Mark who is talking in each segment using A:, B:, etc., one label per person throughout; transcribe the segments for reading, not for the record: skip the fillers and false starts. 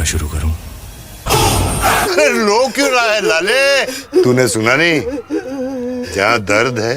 A: का शुरू करूं?
B: अरे रो क्यों रहा है लाले? तूने सुना नहीं? जहाँ दर्द है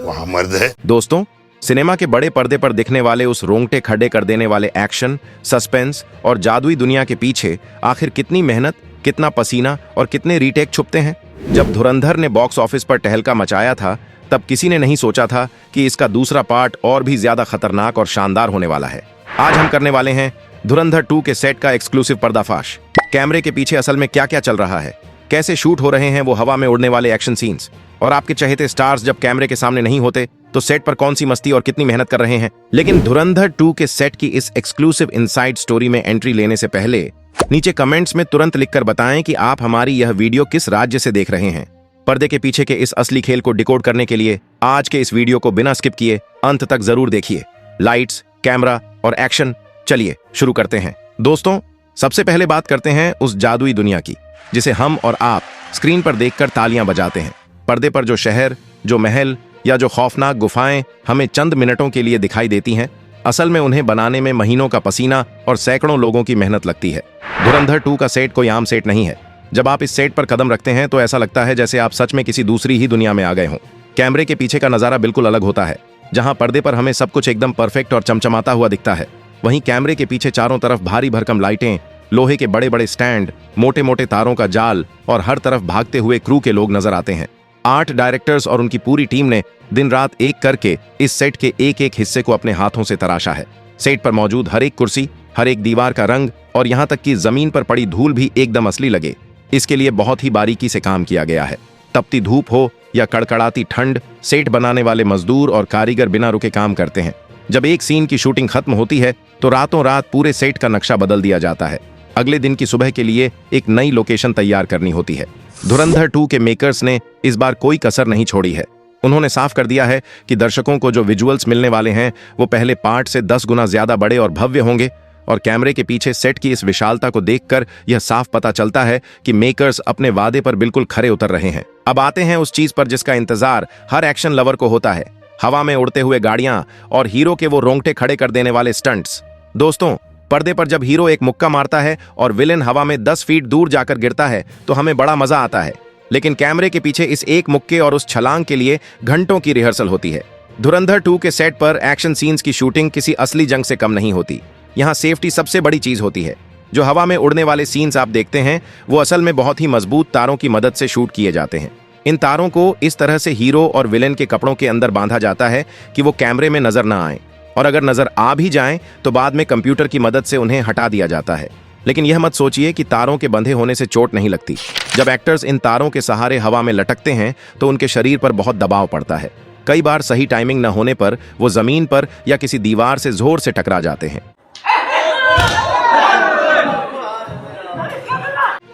B: वहाँ मर्द है।
C: दोस्तों, सिनेमा के बड़े पर्दे पर दिखने वाले उस रोंगटे खड़े कर देने वाले एक्शन, सस्पेंस और जादुई दुनिया के पीछे आखिर कितनी मेहनत, कितना पसीना और कितने रीटेक छुपते हैं। जब धुरंधर ने बॉक्स ऑफिस पर टहलका मचाया था, तब किसी ने नहीं सोचा था कि इसका दूसरा पार्ट और भी ज्यादा खतरनाक और शानदार होने वाला है। आज हम करने वाले हैं धुरंधर 2 के सेट का एक्सक्लूसिव पर्दाफाश। कैमरे के पीछे असल में क्या क्या चल रहा है, कैसे शूट हो रहे हैं वो हवा में उड़ने वाले एक्शन सीन्स, और आपके चहेते स्टार्स जब कैमरे के सामने नहीं होते तो सेट पर कौन सी मस्ती और कितनी मेहनत कर रहे हैं। लेकिन धुरंधर 2 के सेट की इस एक्सक्लूसिव इनसाइड स्टोरी में एंट्री लेने से पहले नीचे कमेंट्स में तुरंत लिखकर बताएं कि आप हमारी यह वीडियो किस राज्य से देख रहे हैं। पर्दे के पीछे के इस असली खेल को डिकोड करने के लिए आज के इस वीडियो को बिना स्किप किए अंत तक जरूर देखिए। लाइट्स, कैमरा और एक्शन, चलिए शुरू करते हैं। दोस्तों, सबसे पहले बात करते हैं उस जादुई दुनिया की जिसे हम और आप स्क्रीन पर देखकर तालियां बजाते हैं। पर्दे पर जो शहर, जो महल या जो खौफनाक गुफाएं हमें चंद मिनटों के लिए दिखाई देती हैं, असल में उन्हें बनाने में महीनों का पसीना और सैकड़ों लोगों की मेहनत लगती है। धुरंधर 2 का सेट कोई आम सेट नहीं है। जब आप इस सेट पर कदम रखते हैं तो ऐसा लगता है जैसे आप सच में किसी दूसरी ही दुनिया में आ गए हों। कैमरे के पीछे का नजारा बिल्कुल अलग होता है। जहां पर्दे पर हमें सब कुछ एकदम परफेक्ट और चमचमाता हुआ दिखता है, वहीं कैमरे के पीछे चारों तरफ भारी भरकम लाइटें, लोहे के बड़े बड़े स्टैंड, मोटे मोटे तारों का जाल और हर तरफ भागते हुए क्रू के लोग नजर आते हैं। 8 डायरेक्टर्स और उनकी पूरी टीम ने दिन रात एक करके इस सेट के एक एक हिस्से को अपने हाथों से तराशा है। सेट पर मौजूद हर एक कुर्सी, हर एक दीवार का रंग और यहाँ तक कि जमीन पर पड़ी धूल भी एकदम असली लगे, इसके लिए बहुत ही बारीकी से काम किया गया है। तपती धूप हो या कड़कड़ाती ठंड, सेट बनाने वाले मजदूर और कारीगर बिना रुके काम करते हैं। जब एक सीन की शूटिंग खत्म होती है तो रातों रात पूरे सेट का नक्शा बदल दिया जाता है। अगले दिन की सुबह के लिए एक नई लोकेशन तैयार करनी होती है। धुरंधर 2 के मेकर्स ने इस बार कोई कसर नहीं छोड़ी है। उन्होंने साफ कर दिया है कि दर्शकों को जो विजुअल्स मिलने वाले हैं वो पहले पार्ट से 10 गुना ज्यादा बड़े और भव्य होंगे, और कैमरे के पीछे सेट की इस विशालता को देखकर यह साफ पता चलता है कि मेकर्स अपने वादे पर बिल्कुल खरे उतर रहे हैं। अब आते हैं उस चीज पर जिसका इंतजार हर एक्शन लवर को होता है, हवा में उड़ते हुए गाड़ियां और हीरो के वो रोंगटे खड़े कर देने वाले स्टंट्स। दोस्तों, पर्दे पर जब हीरो एक मुक्का मारता है और विलेन हवा में 10 फीट दूर जाकर गिरता है तो हमें बड़ा मजा आता है, लेकिन कैमरे के पीछे इस एक मुक्के और उस छलांग के लिए घंटों की रिहर्सल होती है। धुरंधर 2 के सेट पर एक्शन सीन्स की शूटिंग किसी असली जंग से कम नहीं होती। यहाँ सेफ्टी सबसे बड़ी चीज होती है। जो हवा में उड़ने वाले सीन्स आप देखते हैं वो असल में बहुत ही मजबूत तारों की मदद से शूट किए जाते हैं। इन तारों को इस तरह से हीरो और विलेन के कपड़ों के अंदर बांधा जाता है कि वो कैमरे में नजर ना आए, और अगर नजर आ भी जाएं तो बाद में कंप्यूटर की मदद से उन्हें हटा दिया जाता है। लेकिन यह मत सोचिए कि तारों के बंधे होने से चोट नहीं लगती। जब एक्टर्स इन तारों के सहारे हवा में लटकते हैं तो उनके शरीर पर बहुत दबाव पड़ता है। कई बार सही टाइमिंग न होने पर वो जमीन पर या किसी दीवार से जोर से टकरा जाते हैं।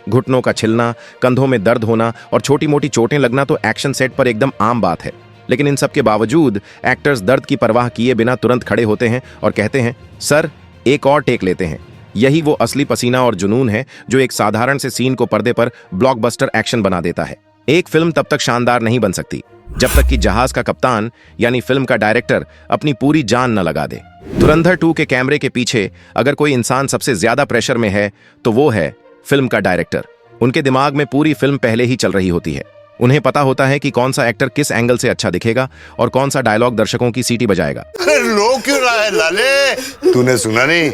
C: घुटनों का छिलना, कंधों में दर्द होना और छोटी मोटी चोटें लगना तो एक्शन सेट पर एकदम आम बात है। लेकिन इन सब के बावजूद एक्टर्स दर्द की परवाह किए बिना तुरंत खड़े होते हैं और कहते हैं, सर एक और टेक लेते हैं। यही वो असली पसीना और जुनून है जो एक साधारण से सीन को पर्दे पर ब्लॉकबस्टर एक्शन बना देता है। एक फिल्म तब तक शानदार नहीं बन सकती जब तक कि जहाज का कप्तान यानी फिल्म का डायरेक्टर अपनी पूरी जान न लगा दे। धुरंधर 2 के कैमरे के पीछे अगर कोई इंसान सबसे ज्यादा प्रेशर में है तो वो है फिल्म का डायरेक्टर। उनके दिमाग में पूरी फिल्म पहले ही चल रही होती है। उन्हें पता होता है कि कौन सा एक्टर किस एंगल से अच्छा दिखेगा और कौन सा डायलॉग दर्शकों की सीटी बजाएगा।
B: अरे रो क्यों रहा है लाले? तूने सुना नहीं?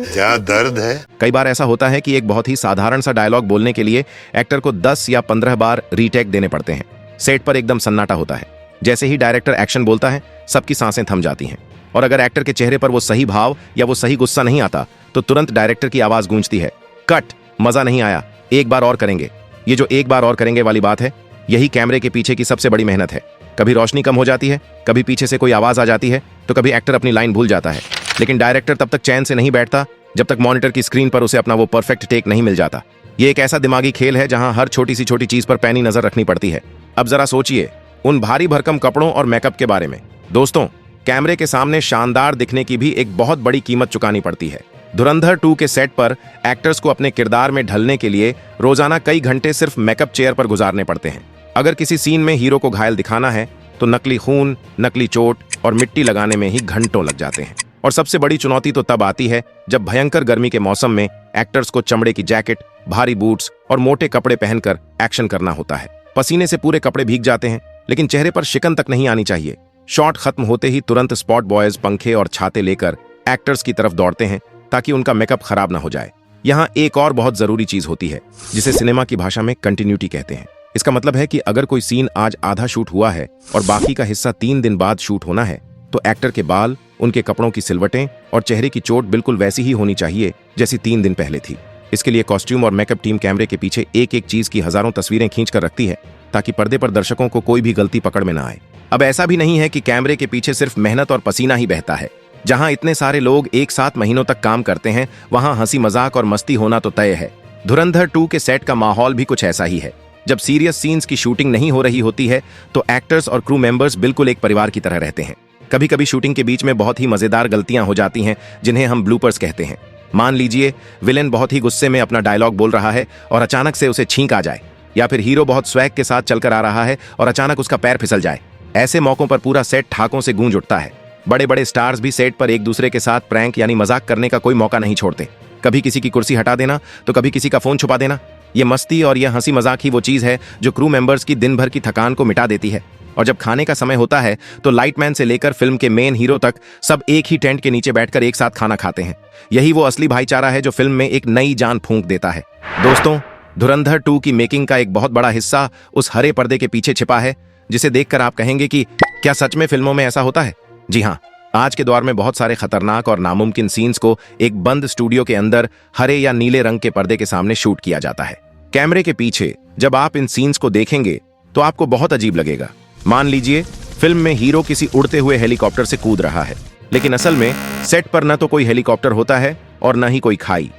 B: जहाँ दर्द है।
C: कई बार ऐसा होता है कि एक बहुत ही साधारण सा डायलॉग बोलने के लिए एक्टर को 10 या 15 बार रीटेक देने पड़ते हैं। सेट पर एकदम सन्नाटा होता है। जैसे ही डायरेक्टर एक्शन बोलता है सबकी सांसें थम जाती हैं, और अगर एक्टर के चेहरे पर वो सही भाव या वो सही गुस्सा नहीं आता तो तुरंत डायरेक्टर की आवाज गूंजती है, कट, मजा नहीं आया, एक बार और करेंगे। ये जो एक बार और करेंगे वाली बात है, यही कैमरे के पीछे की सबसे बड़ी मेहनत है। कभी रोशनी कम हो जाती है, कभी पीछे से कोई आवाज आ जाती है, तो कभी एक्टर अपनी लाइन भूल जाता है। लेकिन डायरेक्टर तब तक चैन से नहीं बैठता जब तक मॉनिटर की स्क्रीन पर उसे अपना वो परफेक्ट टेक नहीं मिल जाता। ये एक ऐसा दिमागी खेल है जहां हर छोटी सी छोटी चीज पर पैनी नजर रखनी पड़ती है। अब जरा सोचिए उन भारी भरकम कपड़ों और मेकअप के बारे में। दोस्तों, कैमरे के सामने शानदार दिखने की भी एक बहुत बड़ी कीमत चुकानी पड़ती है। धुरंधर 2 के सेट पर एक्टर्स को अपने किरदार में ढलने के लिए रोजाना कई घंटे सिर्फ मेकअप चेयर पर गुजारने पड़ते हैं। अगर किसी सीन में हीरो को घायल दिखाना है तो नकली खून, नकली चोट और मिट्टी लगाने में ही घंटों लग जाते हैं। और सबसे बड़ी चुनौती तो तब आती है जब भयंकर गर्मी के मौसम में एक्टर्स को चमड़े की जैकेट, भारी बूट्स और मोटे कपड़े पहनकर एक्शन करना होता है। पसीने से पूरे कपड़े भीग जाते हैं, लेकिन चेहरे पर शिकन तक नहीं आनी चाहिए। शॉट खत्म होते ही तुरंत स्पॉट बॉयज पंखे और छाते लेकर एक्टर्स की तरफ दौड़ते हैं ताकि उनका मेकअप खराब ना हो जाए। यहाँ एक और बहुत जरूरी चीज होती है जिसे सिनेमा की भाषा में कंटिन्यूटी कहते हैं। इसका मतलब है कि अगर कोई सीन आज आधा शूट हुआ है और बाकी का हिस्सा 3 दिन बाद शूट होना है, तो एक्टर के बाल, उनके कपड़ों की सिलवटें और चेहरे की चोट बिल्कुल वैसी ही होनी चाहिए जैसी 3 दिन पहले थी। इसके लिए कॉस्ट्यूम और मेकअप टीम कैमरे के पीछे एक एक चीज की हजारों तस्वीरें खींच कर रखती है ताकि पर्दे पर दर्शकों को कोई भी गलती पकड़ में ना आए। अब ऐसा भी नहीं है कि कैमरे के पीछे सिर्फ मेहनत और पसीना ही बहता है। जहां इतने सारे लोग एक साथ महीनों तक काम करते हैं, वहां हंसी मजाक और मस्ती होना तो तय है। धुरंधर 2 के सेट का माहौल भी कुछ ऐसा ही है। जब सीरियस सीन्स की शूटिंग नहीं हो रही होती है तो एक्टर्स और क्रू मेंबर्स बिल्कुल एक परिवार की तरह रहते हैं। कभी कभी शूटिंग के बीच में बहुत ही मजेदार गलतियां हो जाती हैं जिन्हें हम ब्लूपर्स कहते हैं। मान लीजिए विलेन बहुत ही गुस्से में अपना डायलॉग बोल रहा है और अचानक से उसे छींक आ जाए, या फिर हीरो बहुत स्वैग के साथ चलकर आ रहा है और अचानक उसका पैर फिसल जाए। ऐसे मौकों पर पूरा सेट ठाकों से गूंज उठता है। बड़े बड़े स्टार्स भी सेट पर एक दूसरे के साथ प्रैंक यानी मजाक करने का कोई मौका नहीं छोड़ते। कभी किसी की कुर्सी हटा देना तो कभी किसी का फोन छुपा देना। ये मस्ती और यह हंसी मजाक ही वो चीज है जो क्रू मेंबर्स की दिन भर की थकान को मिटा देती है। और जब खाने का समय होता है तो लाइटमैन से लेकर फिल्म के मेन हीरो तक सब एक ही टेंट के नीचे बैठकर एक साथ खाना खाते हैं। यही वो असली भाईचारा है जो फिल्म में एक नई जान फूंक देता है। दोस्तों, धुरंधर 2 की मेकिंग का एक बहुत बड़ा हिस्सा उस हरे पर्दे के पीछे छिपा है जिसे देखकर आप कहेंगे कि क्या सच में फिल्मों में ऐसा होता है? जी हाँ, आज के दौर में बहुत सारे खतरनाक और नामुमकिन सीन्स को एक बंद स्टूडियो के अंदर हरे या नीले रंग के पर्दे के सामने शूट किया जाता है। कैमरे के पीछे जब आप इन सीन्स को देखेंगे तो आपको बहुत अजीब लगेगा। मान लीजिए फिल्म में हीरो किसी उड़ते हुए हेलीकॉप्टर से कूद रहा है, लेकिन असल में सेट पर न तो कोई हेलीकॉप्टर होता है और न ही कोई खाई।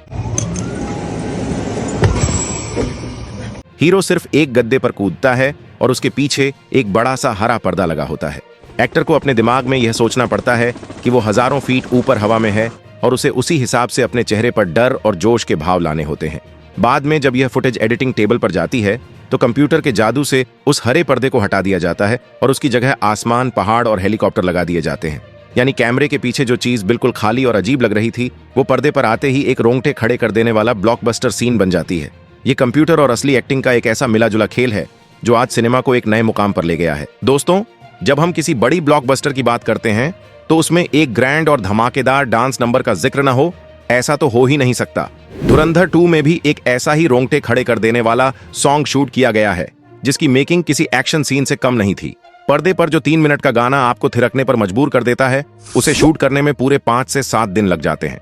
C: हीरो सिर्फ एक गद्दे पर कूदता है और उसके पीछे एक बड़ा सा हरा पर्दा लगा होता है। एक्टर को अपने दिमाग में यह सोचना पड़ता है कि वो हजारों फीट ऊपर हवा में है और उसे उसी हिसाब से अपने चेहरे पर डर और जोश के भाव लाने होते हैं। बाद में जब यह फुटेज एडिटिंग टेबल पर जाती है तो कंप्यूटर के जादू से उस हरे पर्दे को हटा दिया जाता है और उसकी जगह आसमान, पहाड़ और हेलीकॉप्टर लगा दिए जाते हैं। यानी कैमरे के पीछे जो चीज बिल्कुल खाली और अजीब लग रही थी वो पर्दे पर आते ही एक रोंगटे खड़े कर देने वाला ब्लॉकबस्टर सीन बन जाती है। ये कंप्यूटर और असली एक्टिंग का एक ऐसा मिला जुला खेल है जो आज सिनेमा को एक नए मुकाम पर ले गया है। दोस्तों, जब हम किसी बड़ी ब्लॉकबस्टर की बात करते हैं तो उसमें एक ग्रैंड और धमाकेदार डांस नंबर का जिक्र न हो, ऐसा तो हो ही नहीं सकता। धुरंधर 2 में भी एक ऐसा ही रोंगटे खड़े कर देने वाला सॉन्ग शूट किया गया है जिसकी मेकिंग किसी एक्शन सीन से कम नहीं थी। पर्दे पर जो 3 मिनट का गाना आपको थिरकने पर मजबूर कर देता है, उसे शूट करने में पूरे 5 से 7 दिन लग जाते हैं।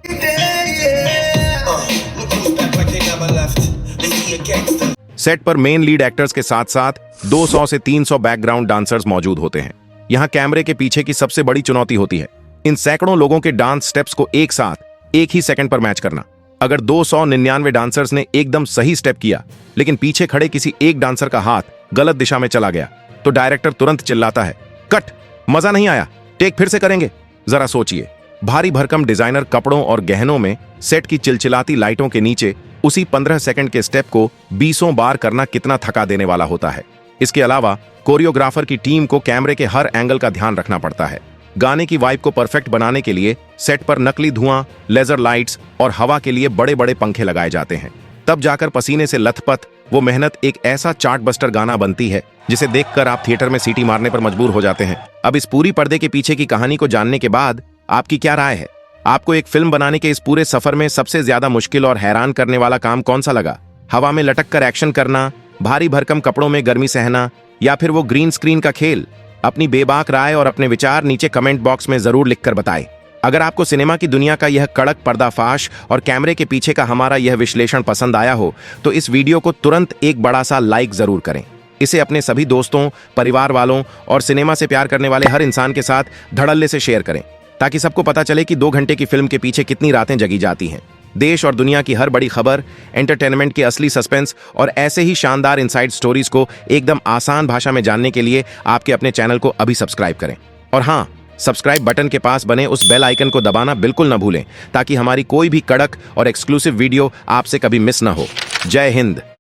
C: सेट पर मेन लीड एक्टर्स के साथ साथ 200 से 300 बैकग्राउंड डांसर्स मौजूद होते हैं। यहाँ कैमरे के पीछे की सबसे बड़ी चुनौती होती है इन सैकड़ों लोगों के डांस स्टेप्स को एक साथ एक ही सेकंड पर मैच करना। अगर 299 डांसर्स ने एकदम सही स्टेप किया लेकिन पीछे खड़े किसी एक डांसर का हाथ गलत दिशा में चला गया तो डायरेक्टर तुरंत चिल्लाता है, कट, मजा नहीं आया, टेक फिर से करेंगे। जरा सोचिए, भारी भरकम डिजाइनर कपड़ों और गहनों में सेट की चिलचिलाती लाइटों के नीचे उसी 15 सेकंड के स्टेप को 20 बार करना कितना थका देने वाला होता है। इसके अलावा कोरियोग्राफर की टीम को कैमरे के हर एंगल का ध्यान रखना पड़ता है। गाने की वाइब को परफेक्ट बनाने के लिए सेट पर नकली धुआं, लेजर लाइट्स और हवा के लिए बड़े बड़े पंखे लगाए जाते हैं। तब जाकर पसीने से लथपथ वो मेहनत एक ऐसा चार्टबस्टर गाना बनती है जिसे देखकर आप थिएटर में सीटी मारने पर मजबूर हो जाते हैं। अब इस पूरी पर्दे के पीछे की कहानी को जानने के बाद आपकी क्या राय है? आपको एक फिल्म बनाने के इस पूरे सफर में सबसे ज्यादा मुश्किल और हैरान करने वाला काम कौन सा लगा? हवा में लटक कर एक्शन करना, भारी भरकम कपड़ों में गर्मी सहना, या फिर वो ग्रीन स्क्रीन का खेल? अपनी बेबाक राय और अपने विचार नीचे कमेंट बॉक्स में जरूर लिखकर बताएं। अगर आपको सिनेमा की दुनिया का यह कड़क पर्दाफाश और कैमरे के पीछे का हमारा यह विश्लेषण पसंद आया हो तो इस वीडियो को तुरंत एक बड़ा सा लाइक जरूर करें। इसे अपने सभी दोस्तों, परिवार वालों और सिनेमा से प्यार करने वाले हर इंसान के साथ धड़ल्ले से शेयर करें ताकि सबको पता चले कि 2 घंटे की फिल्म के पीछे कितनी रातें जगी जाती हैं। देश और दुनिया की हर बड़ी खबर, एंटरटेनमेंट के असली सस्पेंस और ऐसे ही शानदार इनसाइड स्टोरीज को एकदम आसान भाषा में जानने के लिए आपके अपने चैनल को अभी सब्सक्राइब करें। और हाँ, सब्सक्राइब बटन के पास बने उस बेल आइकन को दबाना बिल्कुल न भूलें ताकि हमारी कोई भी कड़क और एक्सक्लूसिव वीडियो आपसे कभी मिस न हो। जय हिंद।